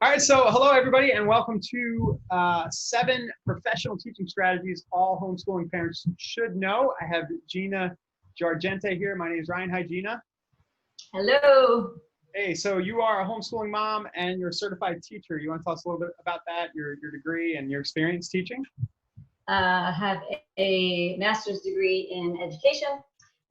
All right, so hello everybody and welcome to 7 professional teaching strategies all homeschooling parents should know. I have Gina Jargente here. My name is Ryan. Hi, Gina. Hello. Hey, so you are a homeschooling mom and you're a certified teacher. You want to tell us a little bit about that, your degree and your experience teaching? I have a master's degree in education,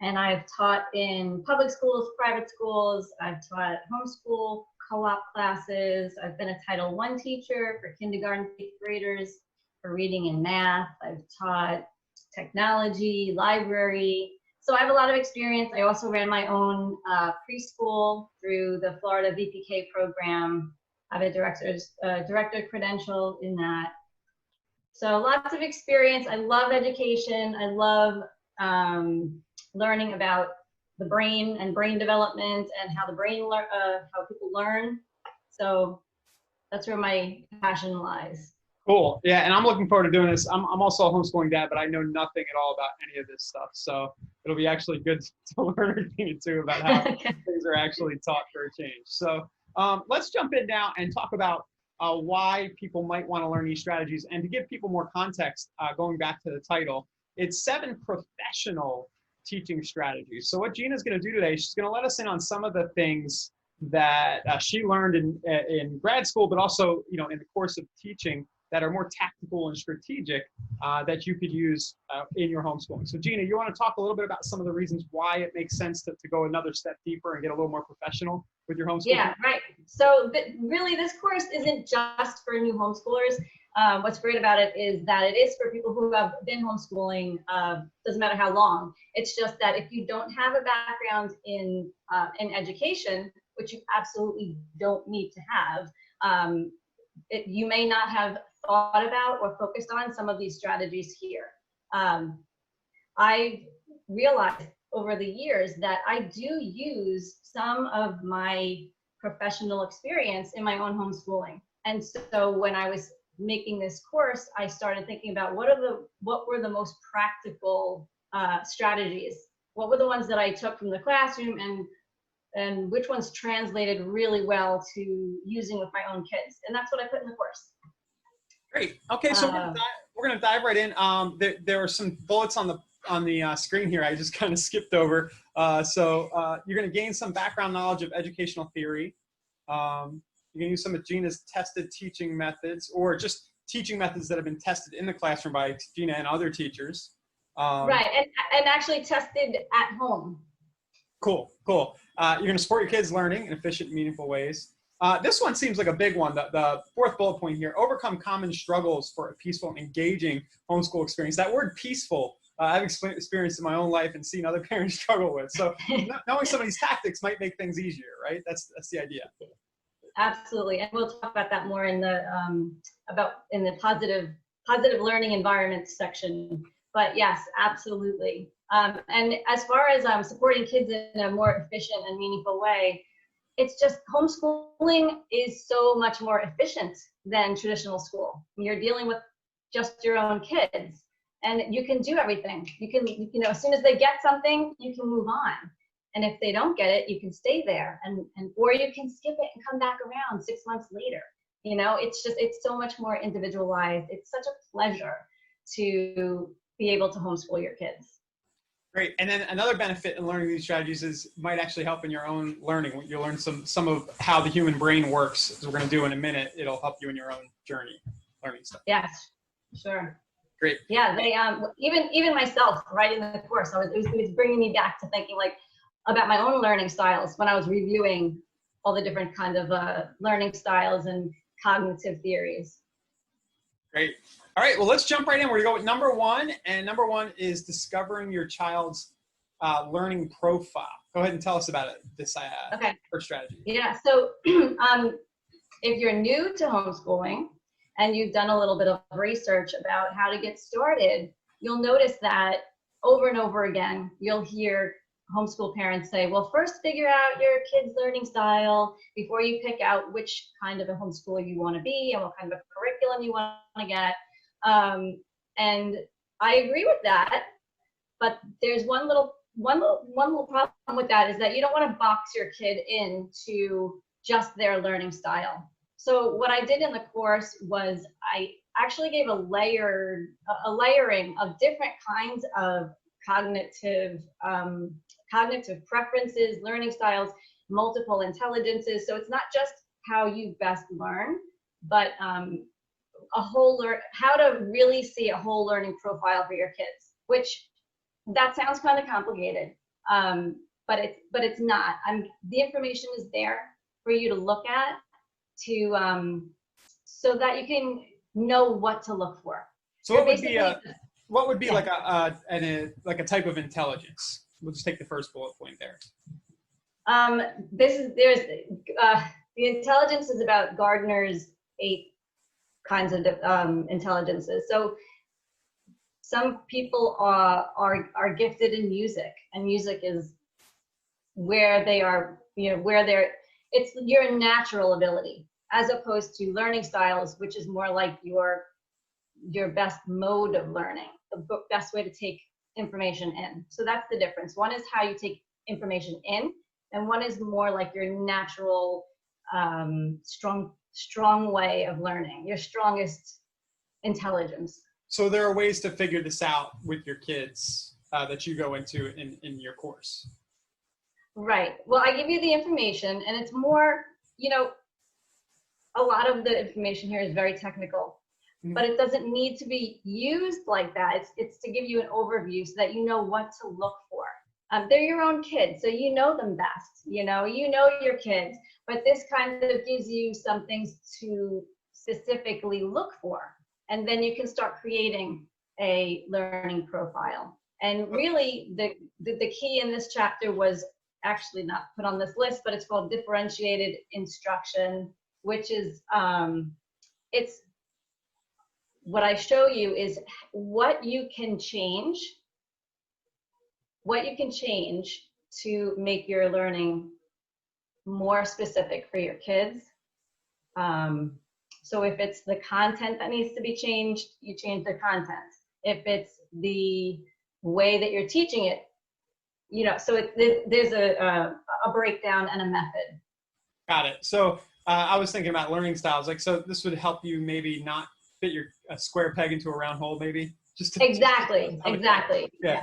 and I've taught in public schools, private schools. I've taught homeschool, co-op classes. I've been a Title I teacher for kindergarten, 8th graders for reading and math. I've taught technology, library. So I have a lot of experience. I also ran my own preschool through the Florida VPK program. I have a director credential in that. So lots of experience. I love education. I love learning about the brain and brain development and how the brain how people learn. So that's where my passion lies. Cool. Yeah, and I'm looking forward to doing this. I'm also a homeschooling dad, but I know nothing at all about any of this stuff. So it'll be actually good to learn a thing or two about how things are actually taught for a change. So let's jump in now and talk about why people might want to learn these strategies. And to give people more context, going back to the title, it's 7 professional teaching strategies. So what Gina's going to do today, she's going to let us in on some of the things that she learned in grad school, but also, in the course of teaching that are more tactical and strategic that you could use in your homeschooling. So Gina, you want to talk a little bit about some of the reasons why it makes sense to go another step deeper and get a little more professional with your homeschooling? Yeah, right. So really this course isn't just for new homeschoolers. What's great about it is that it is for people who have been homeschooling, doesn't matter how long. It's just that if you don't have a background in education, which you absolutely don't need to have, you may not have thought about or focused on some of these strategies here. I realized over the years that I do use some of my professional experience in my own homeschooling. And so when I was making this course, I started thinking about what were the most practical strategies? What were the ones that I took from the classroom and which ones translated really well to using with my own kids? And that's what I put in the course. Great. Okay, so we're gonna dive right in. There are some bullets on the screen here. I just kind of skipped over. So you're gonna gain some background knowledge of educational theory. You can use some of Gina's tested teaching methods, or just teaching methods that have been tested in the classroom by Gina and other teachers. Right, and actually tested at home. Cool. You're going to support your kids' learning in efficient, meaningful ways. This one seems like a big one. The 4th bullet point here: overcome common struggles for a peaceful and engaging homeschool experience. That word "peaceful" I've experienced in my own life and seen other parents struggle with. So knowing some of these tactics might make things easier, right? That's the idea. Absolutely, and we'll talk about that more in the positive learning environment section. But yes, absolutely. And as far as supporting kids in a more efficient and meaningful way, it's just homeschooling is so much more efficient than traditional school. You're dealing with just your own kids, and you can do everything. You can, as soon as they get something, you can move on. And if they don't get it, you can stay there, or you can skip it and come back around 6 months later. It's so much more individualized. It's such a pleasure to be able to homeschool your kids. Great. And then another benefit in learning these strategies might actually help in your own learning. You'll learn some of how the human brain works, as we're going to do in a minute. It'll help you in your own journey learning stuff. Yes, sure. Great. Yeah, they even myself writing the course, it was bringing me back to thinking about my own learning styles when I was reviewing all the different kinds of learning styles and cognitive theories. Great. All right, well, let's jump right in. We're going to go with number 1, and number 1 is discovering your child's learning profile. Go ahead and tell us about it, this first strategy. Yeah, so if you're new to homeschooling and you've done a little bit of research about how to get started, you'll notice that over and over again, you'll hear homeschool parents say, well, first figure out your kid's learning style before you pick out which kind of a homeschooler you want to be and what kind of a curriculum you want to get. And I agree with that, but there's one little problem with that, is that you don't want to box your kid into just their learning style. So what I did in the course was I actually gave a layering of different kinds of cognitive preferences, learning styles, multiple intelligences. So it's not just how you best learn, but how to really see a whole learning profile for your kids, which that sounds kind of complicated, but it's not. The information is there for you to look at, so that you can know what to look for. So what would be like a type of intelligence? We'll just take the first bullet point there. The intelligence is about Gardner's 8 kinds of intelligences. So some people are gifted in music, and music is where they are, it's your natural ability, as opposed to learning styles, which is more like your best mode of learning, the best way to take information in. So that's the difference. One is how you take information in, and one is more like your natural, strong way of learning, your strongest intelligence. So there are ways to figure this out with your kids that you go into in your course. Right. Well, I give you the information, and it's more, a lot of the information here is very technical, but it doesn't need to be used like that. It's to give you an overview so that you know what to look for. They're your own kids, so you know them best. You know your kids, but this kind of gives you some things to specifically look for, and then you can start creating a learning profile. And really, the key in this chapter was actually not put on this list, but it's called differentiated instruction, which is it's what I show you is what you can change to make your learning more specific for your kids. So if it's the content that needs to be changed, you change the content. If it's the way that you're teaching it, so there's a breakdown and a method. Got it. So I was thinking about learning styles. So this would help you maybe not fit a square peg into a round hole, maybe? Exactly. Yeah.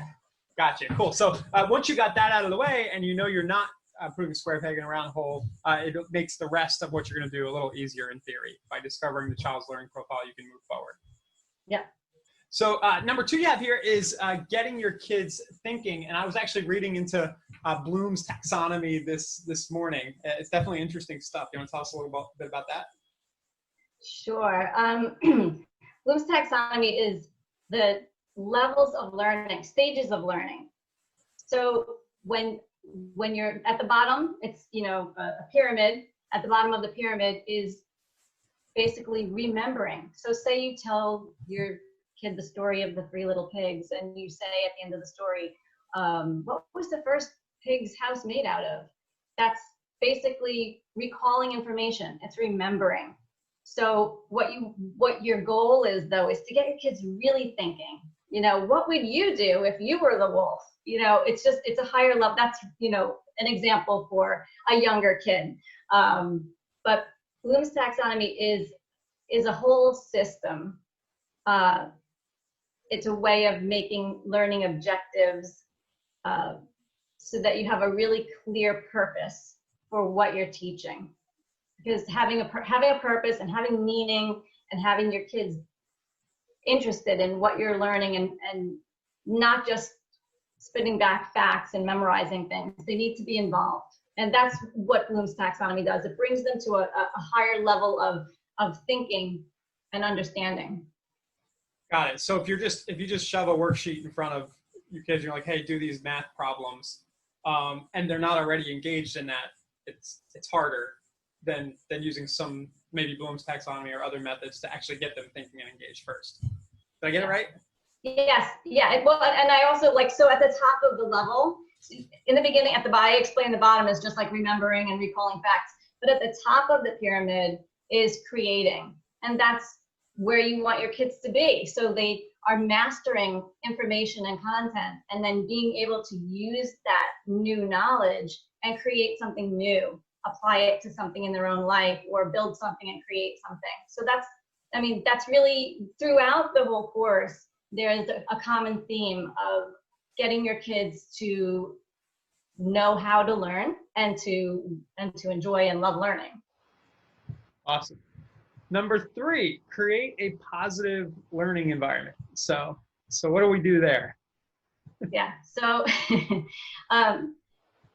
Gotcha. Cool. So once you got that out of the way, and you're not putting a square peg in a round hole, it makes the rest of what you're going to do a little easier in theory. By discovering the child's learning profile, you can move forward. Yeah. So number 2 you have here is getting your kids thinking. And I was actually reading into Bloom's taxonomy this morning. It's definitely interesting stuff. You want to tell us a little bit about that? Sure. Bloom's taxonomy is the levels of learning, stages of learning. So when you're at the bottom, it's a pyramid. At the bottom of the pyramid is basically remembering. So say you tell your kid the story of the 3 little pigs, and you say at the end of the story, what was the first pig's house made out of? That's basically recalling information. It's remembering. So what your goal is, though, is to get your kids really thinking. What would you do if you were the wolf? It's a higher level. That's an example for a younger kid. But Bloom's taxonomy is a whole system. It's a way of making learning objectives so that you have a really clear purpose for what you're teaching. Because having a purpose and having meaning and having your kids interested in what you're learning and not just spitting back facts and memorizing things, they need to be involved. And that's what Bloom's taxonomy does. It brings them to a higher level of thinking and understanding. Got it. So if you just shove a worksheet in front of your kids, you're like, hey, do these math problems, and they're not already engaged in that, it's harder than using some maybe Bloom's taxonomy or other methods to actually get them thinking and engaged first. Did I get it right? Yes. Yeah. Well, and I also so at the top of the level, in the beginning, I explained the bottom is just like remembering and recalling facts, but at the top of the pyramid is creating, and that's where you want your kids to be. So they are mastering information and content, and then being able to use that new knowledge and create something new. apply it to something in their own life or build something and create something. So that's really throughout the whole course, there's a common theme of getting your kids to know how to learn and to enjoy and love learning. Awesome. Number 3, create a positive learning environment. So what do we do there? Yeah, so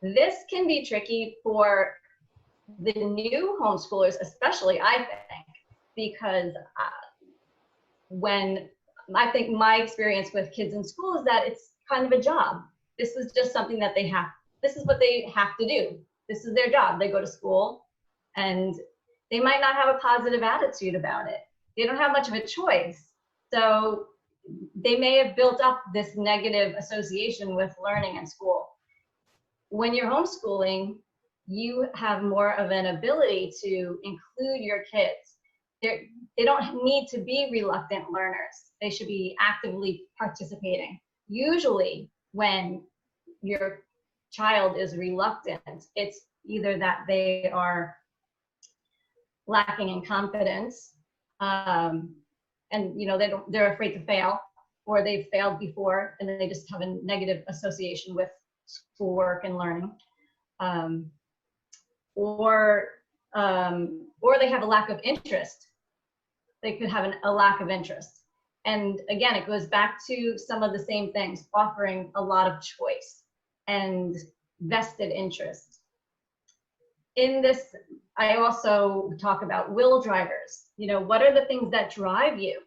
this can be tricky for the new homeschoolers, especially, I think, because when I think my experience with kids in school is that it's kind of a job. This is just something that this is what they have to do. This is their job. They go to school and they might not have a positive attitude about it. They don't have much of a choice. So they may have built up this negative association with learning and school. When you're homeschooling, you have more of an ability to include your kids. They don't need to be reluctant learners. They should be actively participating. Usually when your child is reluctant, it's either that they are lacking in confidence, and they're afraid to fail, or they've failed before and then they just have a negative association with schoolwork and learning, or they have a lack of interest. They could have a lack of interest. And again, it goes back to some of the same things, offering a lot of choice and vested interest. In this, I also talk about will drivers. What are the things that drive you?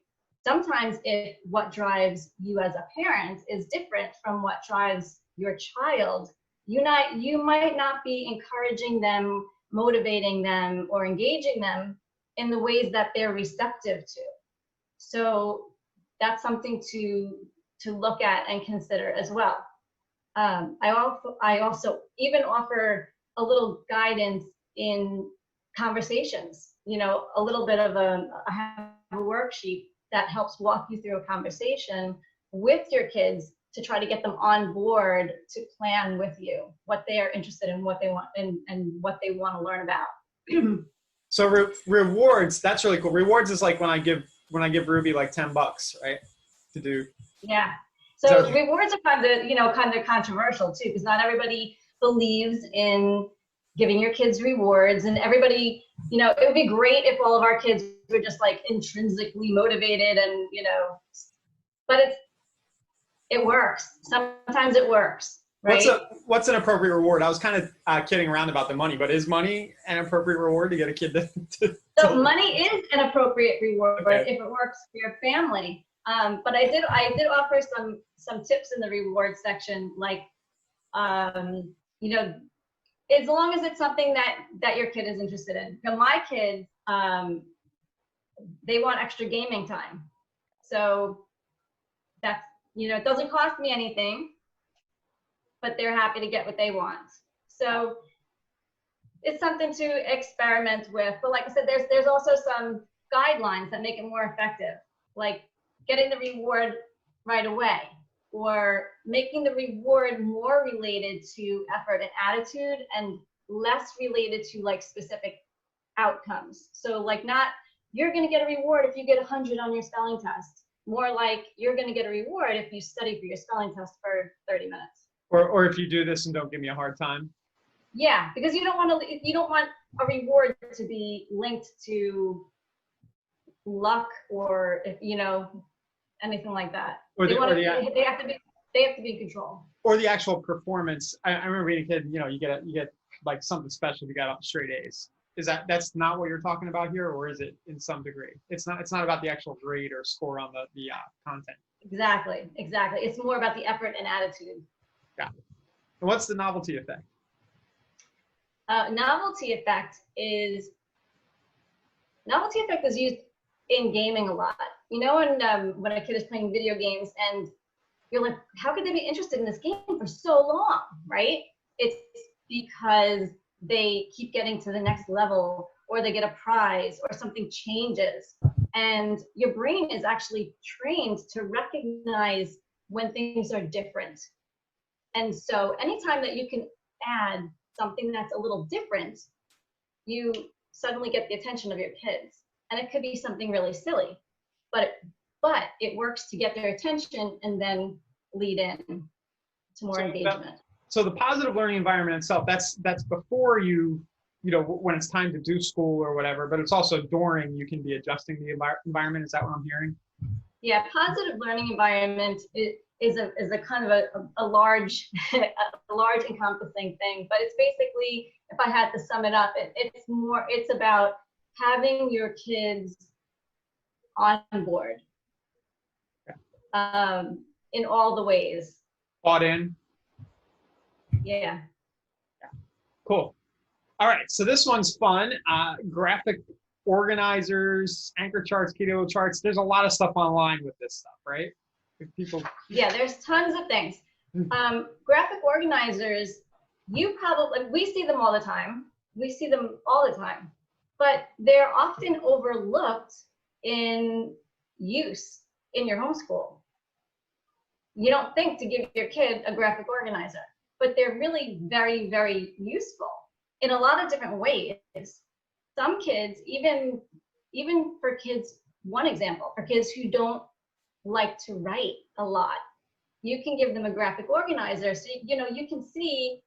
Sometimes if what drives you as a parent is different from what drives your child, you might not be encouraging them, motivating them, or engaging them in the ways that they're receptive to. So that's something to look at and consider as well. I also even offer a little guidance in conversations, a little bit of I have a worksheet that helps walk you through a conversation with your kids to try to get them on board to plan with you what they are interested in, what they want, and what they want to learn about. So rewards, that's really cool. Rewards is like when I give Ruby like $10, right? To do. Yeah. So rewards are kind of controversial too, because not everybody believes in giving your kids rewards, and everybody, it would be great if all of our kids were just like intrinsically motivated and, but it works. Sometimes it works, right? What's an appropriate reward? I was kind of kidding around about the money, but is money an appropriate reward to get a kid So money is an appropriate reward if it works for your family. But I did offer some tips in the reward section, like, as long as it's something that your kid is interested in. My kids, they want extra gaming time. So that's, it doesn't cost me anything, but they're happy to get what they want. So it's something to experiment with. But like I said, there's also some guidelines that make it more effective, like getting the reward right away, or making the reward more related to effort and attitude and less related to like specific outcomes. So like, not you're going to get a reward if you get 100 on your spelling test, more like you're going to get a reward if you study for your spelling test for 30 minutes. Or if you do this and don't give me a hard time. Yeah, because you don't want a reward to be linked to luck or anything like that. They have to be in control. Or the actual performance. I remember being a kid, you get like something special if you got straight A's. That's not what you're talking about here, or is it in some degree? It's not about the actual grade or score on the content. Exactly. It's more about the effort and attitude. Got it. And what's the novelty effect? Novelty effect is used in gaming a lot. When a kid is playing video games and you're like, how could they be interested in this game for so long, right? It's because they keep getting to the next level, or they get a prize, or something changes. And your brain is actually trained to recognize when things are different. And so anytime that you can add something that's a little different, you suddenly get the attention of your kids. And it could be something really silly, but it works to get their attention and then lead in to more engagement. So the positive learning environment itself, that's before you know, when it's time to do school or whatever, but it's also during, you can be adjusting the environment. Is that what I'm hearing? Yeah, positive learning environment is a kind of a large, a large encompassing thing, but it's basically, if I had to sum it up, it's about having your kids on board, in all the ways. Bought in? Yeah. Cool. All right, so this one's fun. Graphic organizers, anchor charts, keto charts. There's a lot of stuff online with this stuff, right? If people. Yeah, there's tons of things. Graphic organizers, we see them all the time. We see them all the time, but they're often overlooked in use in your homeschool. You don't think to give your kid a graphic organizer, but they're really very, very useful in a lot of different ways. Some kids, even for kids, one example, for kids who don't like to write a lot, you can give them a graphic organizer. So, you can see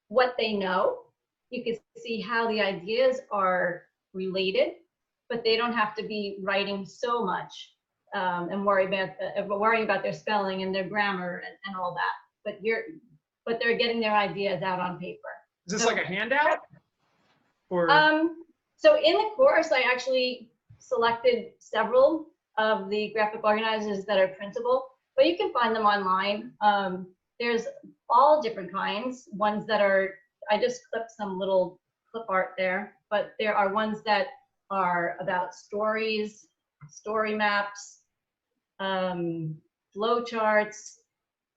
what they know. You can see how the ideas are related, but they don't have to be writing so much and worrying about their spelling and their grammar and all that. But they're getting their ideas out on paper. Is this like a handout? Or so in the course, I actually selected several of the graphic organizers that are printable, but you can find them online. There's all different kinds. Ones that I just clipped some little clip art there, but there are ones that are about stories, story maps, flow charts.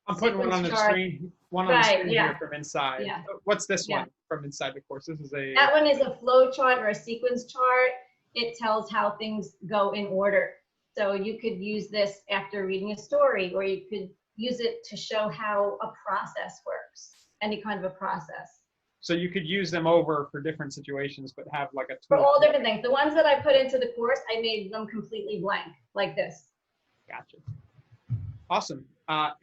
I'm putting one on the screen. One on the screen here from inside. Yeah. What's this one from inside the course? This is that one is a flow chart or a sequence chart. It tells how things go in order. So you could use this after reading a story, or you could use it to show how a process works, any kind of a process. So you could use them over for different situations, but have like a tool. For all different things. The ones that I put into the course, I made them completely blank, like this. Gotcha. Awesome.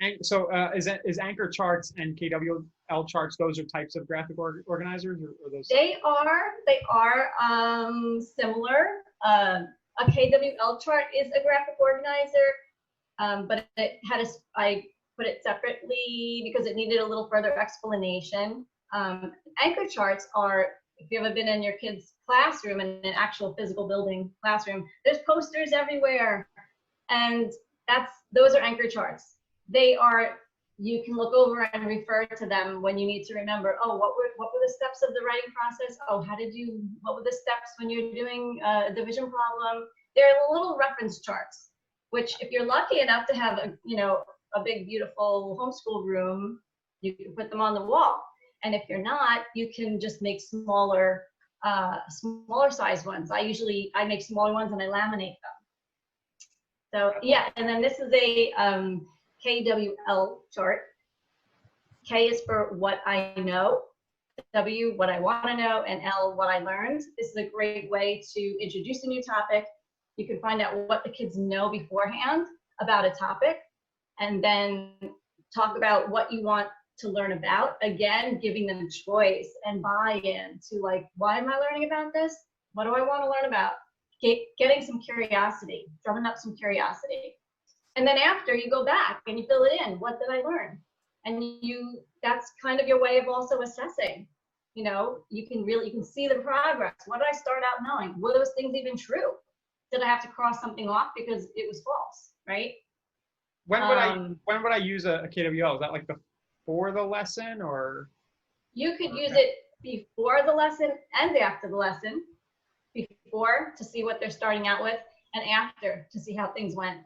Is anchor charts and KWL charts, those are types of graphic organizers, or those? They are similar. A KWL chart is a graphic organizer, but I put it separately because it needed a little further explanation. Anchor charts are, if you've ever been in your kid's classroom, in an actual physical building classroom, there's posters everywhere, and those are anchor charts. You can look over and refer to them when you need to remember, what were the steps of the writing process? What were the steps when you're doing a division problem? They're little reference charts, which if you're lucky enough to have a big, beautiful homeschool room, you can put them on the wall. And if you're not, you can just make smaller size ones. I make smaller ones and I laminate them. So yeah, and then this is a KWL chart. K is for what I know, W, what I want to know, and L, what I learned. This is a great way to introduce a new topic. You can find out what the kids know beforehand about a topic, and then talk about what you want to learn about. Again, giving them choice and buy-in to, like, why am I learning about this? What do I want to learn about? Getting some curiosity, drumming up some curiosity. And then after, you go back and you fill it in. What did I learn? And that's kind of your way of also assessing. You can see the progress. What did I start out knowing? Were those things even true? Did I have to cross something off because it was false, right? When would I use a KWL? Is that like before the lesson, or? You could use it before the lesson and after the lesson. Before to see what they're starting out with, and after to see how things went.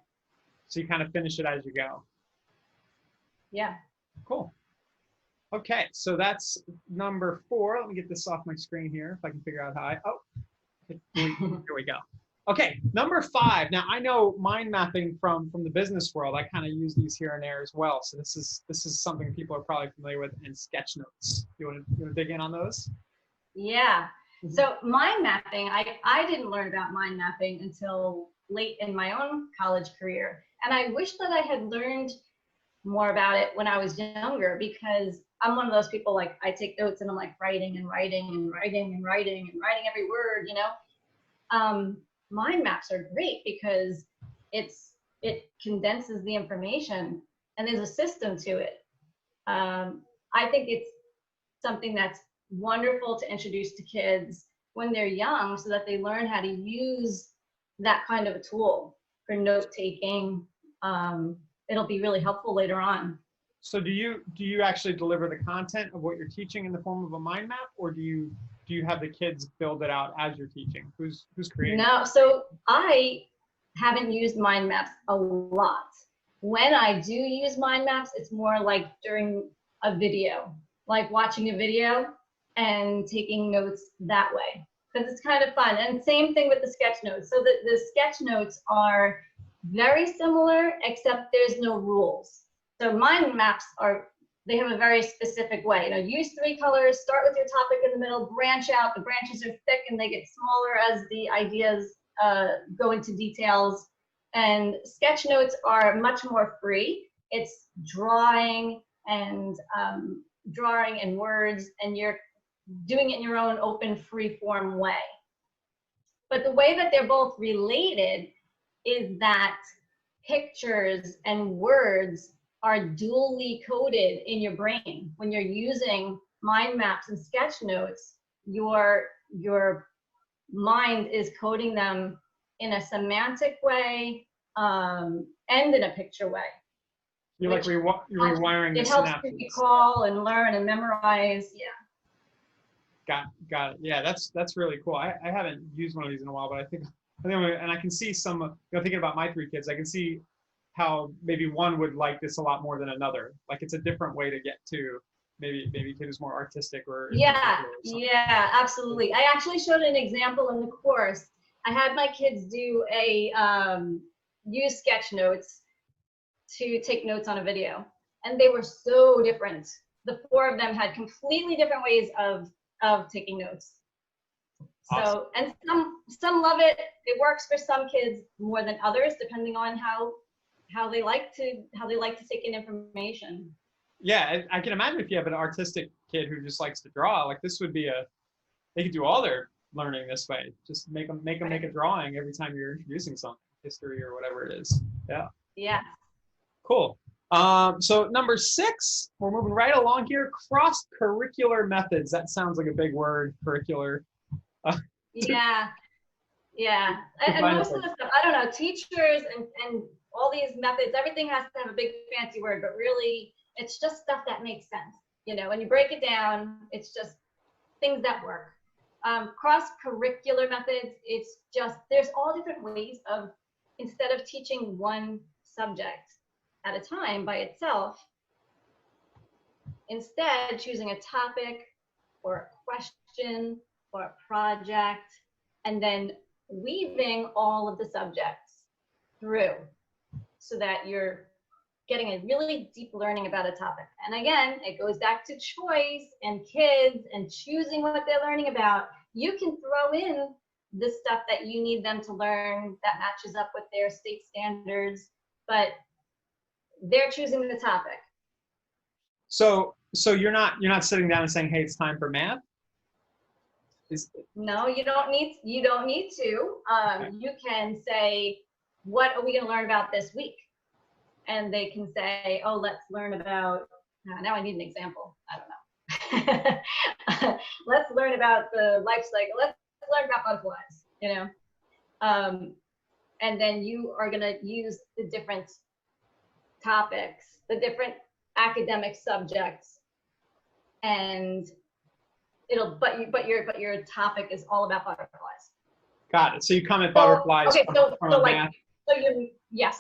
So you kind of finish it as you go. Yeah. Cool. Okay, so that's number 4. Let me get this off my screen here if I can figure out how here we go. Okay, number 5. Now I know mind mapping from the business world. I kind of use these here and there as well. So this is something people are probably familiar with, and sketch notes. You want to dig in on those? Yeah. So mind mapping, I didn't learn about mind mapping until late in my own college career. And I wish that I had learned more about it when I was younger, because I'm one of those people, like, I take notes and I'm like writing and writing and writing and writing and writing every word, you know. Mind maps are great because it condenses the information and there's a system to it. I think it's something that's wonderful to introduce to kids when they're young so that they learn how to use that kind of a tool for note taking. It'll be really helpful later on. So do you actually deliver the content of what you're teaching in the form of a mind map, or do you have the kids build it out as you're teaching? Who's creating? No, so I haven't used mind maps a lot. When I do use mind maps, it's more like during a video, like watching a video and taking notes that way, because it's kind of fun. And same thing with the sketch notes. So the sketch notes are very similar, except there's no rules. So mind maps they have a very specific way. You know, use 3 colors, start with your topic in the middle, branch out. The branches are thick and they get smaller as the ideas go into details. And sketch notes are much more free. It's drawing and words, and you're doing it in your own open, free form way. But the way that they're both related is that pictures and words are dually coded in your brain. When you're using mind maps and sketch notes, your mind is coding them in a semantic way and in a picture way. You're like you're rewiring the synapses. It helps you recall and learn and memorize. Yeah. Got it. Yeah, that's really cool. I haven't used one of these in a while, but I think and I can see some, you know, thinking about my 3 kids, I can see how maybe one would like this a lot more than another. Like, it's a different way to get to maybe a kid who's more artistic or yeah, absolutely. I actually showed an example in the course. I had my kids do a use sketch notes to take notes on a video, and they were so different. The 4 of them had completely different ways of taking notes. So, awesome. And some love it. It works for some kids more than others, depending on how they like to take in information. Yeah, I can imagine if you have an artistic kid who just likes to draw, like this would be they could do all their learning this way. Just make them make a drawing every time you're introducing something, history or whatever it is. Yeah. Yeah. Cool. So number 6, we're moving right along here. Cross-curricular methods. That sounds like a big word, curricular. Yeah. And most of the stuff, I don't know, teachers and all these methods, everything has to have a big fancy word, but really it's just stuff that makes sense. You know, when you break it down, it's just things that work. Cross-curricular methods, it's just, there's all different ways of, instead of teaching one subject at a time by itself, instead choosing a topic or a question or a project, and then weaving all of the subjects through so that you're getting a really deep learning about a topic. And again, it goes back to choice and kids and choosing what they're learning about. You can throw in the stuff that you need them to learn that matches up with their state standards, but they're choosing the topic. So you're not sitting down and saying, hey, it's time for math? No, you don't need to. Okay. You can say, what are we going to learn about this week? And they can say, oh, let's learn about, now I need an example. I don't know. Let's learn about the life cycle. Let's learn about butterflies, you know? And then you are going to use the different topics, the different academic subjects, and but your topic is all about butterflies. Got it. So you come at butterflies. Okay, so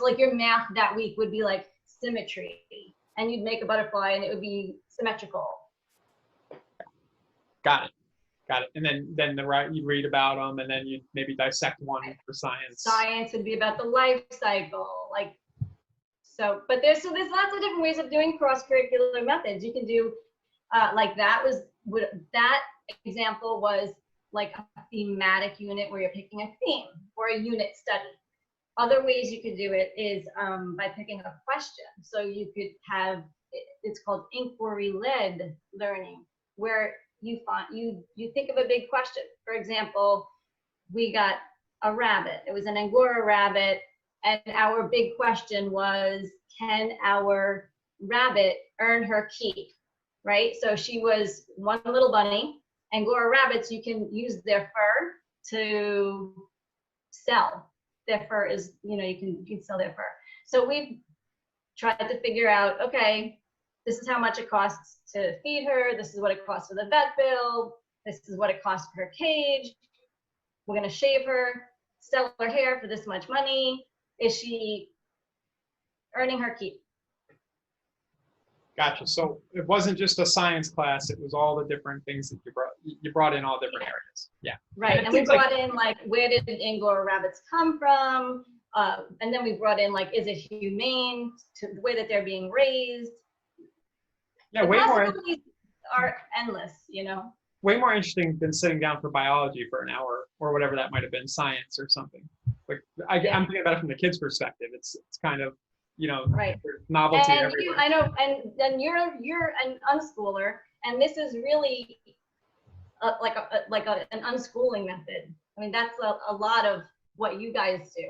like your math that week would be like symmetry, and you'd make a butterfly and it would be symmetrical. Got it. And then you'd read about them, and then you'd maybe dissect one for science. Science would be about the life cycle, like so. But there's lots of different ways of doing cross-curricular methods. You can do like that example was like a thematic unit where you're picking a theme or a unit study. Other ways you could do it is by picking a question. So you could have, it's called inquiry-led learning, where you think of a big question. For example, we got a rabbit. It was an Angora rabbit, and our big question was, can our rabbit earn her keep, right? So she was one little bunny. Angora rabbits, you can use their fur to sell. Their fur is, you can sell their fur. So we've tried to figure out, okay, this is how much it costs to feed her. This is what it costs for the vet bill. This is what it costs for her cage. We're gonna shave her, sell her hair for this much money. Is she earning her keep? Gotcha. So it wasn't just a science class, it was all the different things that you brought in all different areas. Yeah. Right. And we brought in like, where did Angora rabbits come from? And then we brought in like, is it humane to the way that they're being raised? Yeah, the way more possibilities are endless, way more interesting than sitting down for biology for an hour or whatever that might have been, science or something. Like I'm thinking about it from the kids' perspective. It's kind of, right. Novelty and everywhere. I know, and you're an unschooler, and this is really an unschooling method. I mean, that's a lot of what you guys do.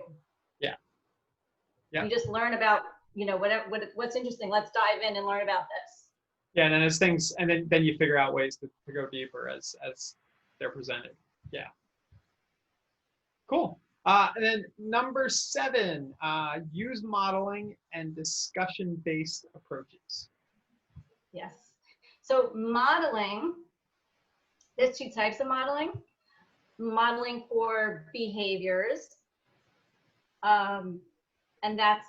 Yeah. Yeah. You just learn about, what's interesting. Let's dive in and learn about this. Yeah, and then as things, and then you figure out ways to go deeper as they're presented. Yeah. Cool. And then number 7, use modeling and discussion-based approaches. Yes. So modeling, there's 2 types of modeling. Modeling for behaviors. And that's,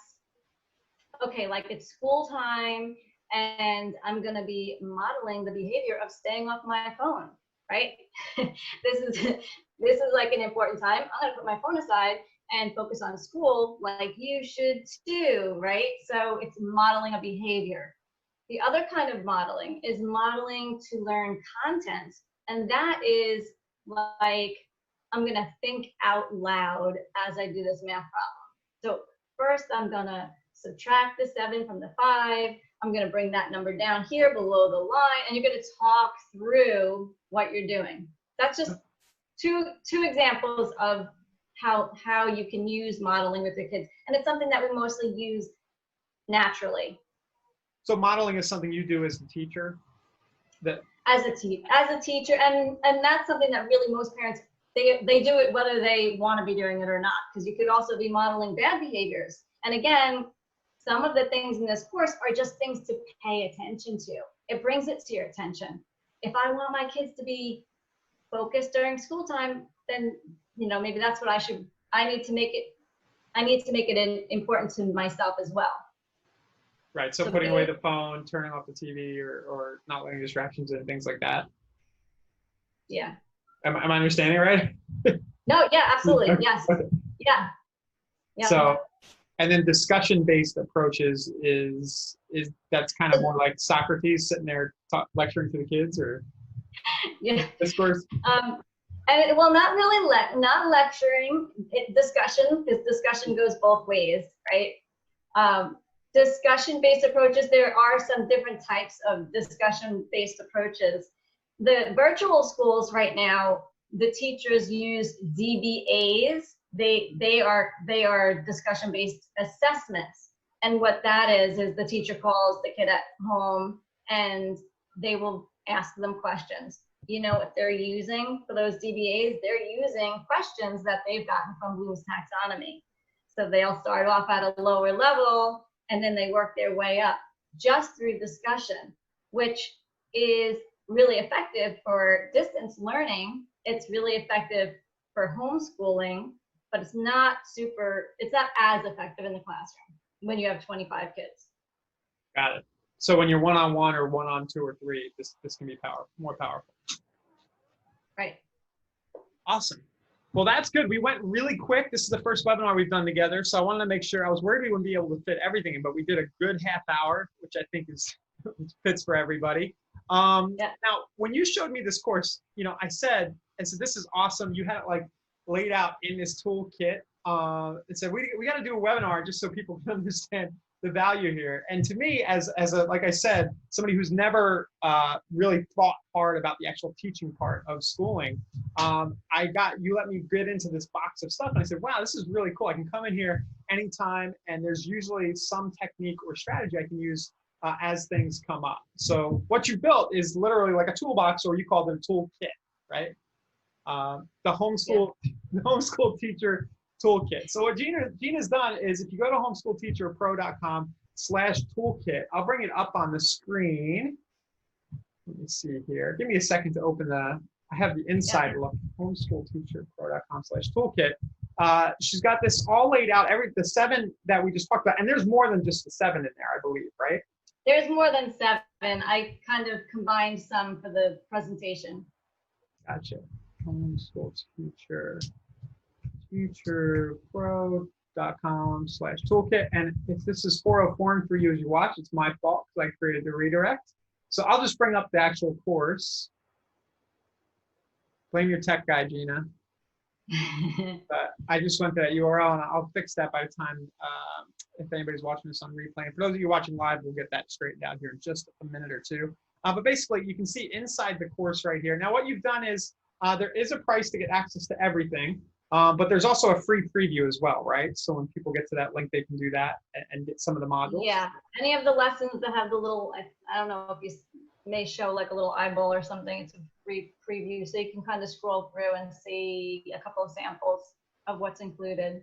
okay, like it's school time and I'm gonna be modeling the behavior of staying off my phone, right? This is like an important time. I'm gonna put my phone aside and focus on school like you should too, right? So it's modeling a behavior. The other kind of modeling is modeling to learn content. And that is like, I'm gonna think out loud as I do this math problem. So first I'm gonna subtract the 7 from the 5. I'm gonna bring that number down here below the line, and you're gonna talk through what you're doing. That's just two examples of how you can use modeling with your kids. And it's something that we mostly use naturally. So modeling is something you do as a teacher? As a teacher, and that's something that really most parents, they do it whether they want to be doing it or not, because you could also be modeling bad behaviors. And again, some of the things in this course are just things to pay attention to. It brings it to your attention. If I want my kids to be focused during school time, then maybe that's what I need to make it important to myself as well. Right. So putting away the phone, turning off the TV, or not letting distractions and things like that. Yeah. Am I understanding right? No, yeah, absolutely. Okay. Yes. Okay. Yeah. Yeah. So, and then discussion-based approaches is that's kind of more like Socrates sitting there lecturing to the kids, or discourse. And well, not really, not lecturing. Discussion, because discussion goes both ways, right? Discussion-based approaches, there are some different types of discussion-based approaches. The virtual schools right now, the teachers use DBAs. They are discussion-based assessments. And what that is the teacher calls the kid at home and they will ask them questions. You know what they're using for those DBAs? They're using questions that they've gotten from Bloom's taxonomy. So they'll start off at a lower level and then they work their way up just through discussion, which is really effective for distance learning. It's really effective for homeschooling, but it's not as effective in the classroom when you have 25 kids. Got it. So when you're one-on-one or one-on-2 or 3, this can be more powerful. Right. Awesome. Well, that's good. We went really quick. This is the first webinar we've done together, so I wanted to make sure. I was worried we wouldn't be able to fit everything in, but we did a good half hour, which I think fits for everybody. Yeah. Now, when you showed me this course, I said, this is awesome. You had it like laid out in this toolkit. It said, we got to do a webinar just so people can understand the value here. And to me, as a, like I said, somebody who's never really thought hard about the actual teaching part of schooling, you let me get into this box of stuff. And I said, wow, this is really cool. I can come in here anytime. And there's usually some technique or strategy I can use as things come up. So what you built is literally like a toolbox, or you call it a toolkit, right? The homeschool teacher toolkit. So what Gina's done is, if you go to homeschoolteacherpro.com/toolkit, I'll bring it up on the screen. Let me see here. Give me a second to open I have the inside look. Homeschoolteacherpro.com/toolkit. She's got this all laid out, the 7 that we just talked about, and there's more than just the 7 in there, I believe, right? There's more than 7. I kind of combined some for the presentation. Gotcha. homeschoolteacherpro.com/toolkit. And if this is 404 for you as you watch, it's my fault because I created the redirect. So I'll just bring up the actual course. Blame your tech guy, Gina. But I just went to that URL, and I'll fix that by the time, if anybody's watching this on replay. And for those of you watching live, we'll get that straightened out here in just a minute or two. But basically, you can see inside the course right here. Now, what you've done is, there is a price to get access to everything, but there's also a free preview as well, right? So when people get to that link, they can do that and get some of the modules. Yeah, any of the lessons that have the little, I don't know if you may show like a little eyeball or something, it's a free preview, so you can kind of scroll through and see a couple of samples of what's included.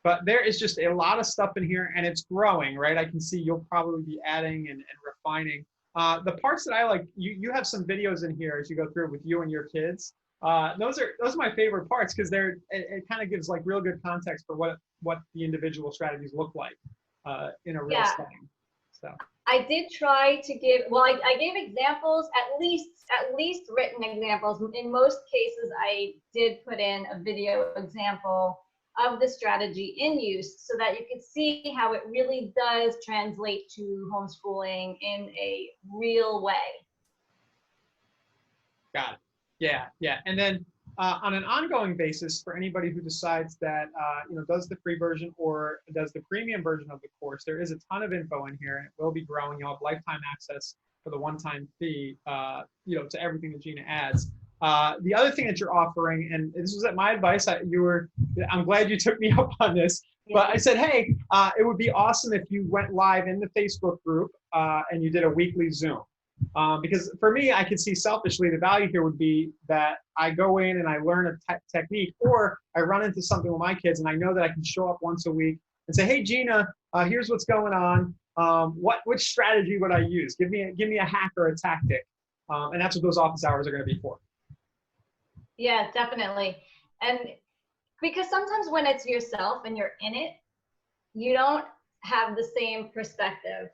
But there is just a lot of stuff in here, and it's growing, right? I can see you'll probably be adding and refining. The parts that I like, you have some videos in here as you go through with you and your kids. Those are my favorite parts, because it kind of gives like real good context for what the individual strategies look like in a real setting. So I did try to give, well, I gave examples, at least written examples. In most cases, I did put in a video example of the strategy in use so that you could see how it really does translate to homeschooling in a real way. Got it. Yeah. And then on an ongoing basis, for anybody who decides that does the free version or does the premium version of the course, there is a ton of info in here, and it will be growing. You'll have lifetime access for the one-time fee, to everything that Gina adds. The other thing that you're offering, and this was at my advice, I'm glad you took me up on this, but I said, hey, it would be awesome if you went live in the Facebook group and you did a weekly Zoom. Because for me, I could see selfishly the value here would be that I go in and I learn a technique, or I run into something with my kids and I know that I can show up once a week and say, hey, Gina, here's what's going on. Which strategy would I use? Give me a hack or a tactic. And that's what those office hours are going to be for. Yeah, definitely. And because sometimes when it's yourself and you're in it, you don't have the same perspective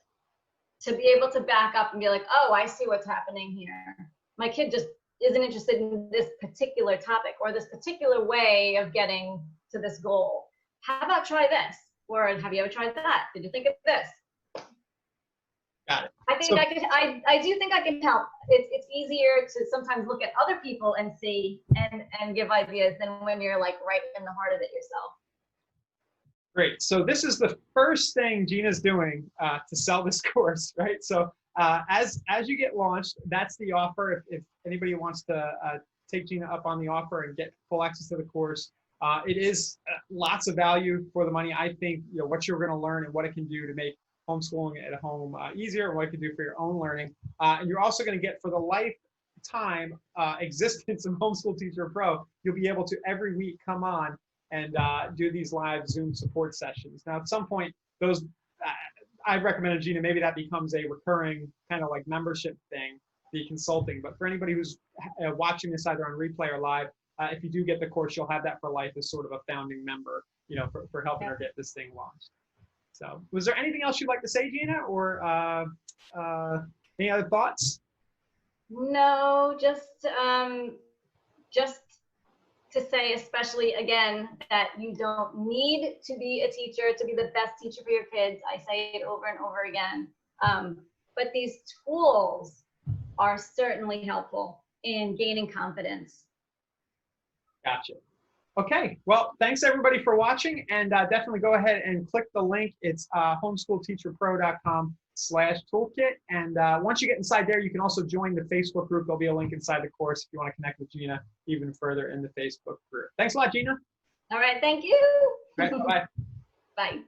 to be able to back up and be like, oh, I see what's happening here. My kid just isn't interested in this particular topic or this particular way of getting to this goal. How about try this? Or have you ever tried that? Did you think of this? Got it. I think I do think I can help. It's easier to sometimes look at other people and see and give ideas than when you're like right in the heart of it yourself. Great. So this is the first thing Gina's doing to sell this course, right? So as you get launched, that's the offer. If anybody wants to take Gina up on the offer and get full access to the course, it is lots of value for the money. I think what you're going to learn and what it can do to make homeschooling at home easier, and what it can do for your own learning. And you're also going to get, for the lifetime existence of Homeschool Teacher Pro, you'll be able to every week come on and do these live Zoom support sessions. Now, at some point, those I've recommended, Gina, maybe that becomes a recurring kind of like membership thing, the consulting. But for anybody who's watching this either on replay or live, if you do get the course, you'll have that for life as sort of a founding member, for helping her get this thing launched. So, was there anything else you'd like to say, Gina, or any other thoughts? No, just to say, especially again, that you don't need to be a teacher to be the best teacher for your kids. I say it over and over again. But these tools are certainly helpful in gaining confidence. Gotcha. Okay, well, thanks everybody for watching, and definitely go ahead and click the link. It's homeschoolteacherpro.com/toolkit. And once you get inside there, you can also join the Facebook group. There'll be a link inside the course if you want to connect with Gina even further in the Facebook group. Thanks a lot, Gina. All right, thank you. All right, bye. Bye.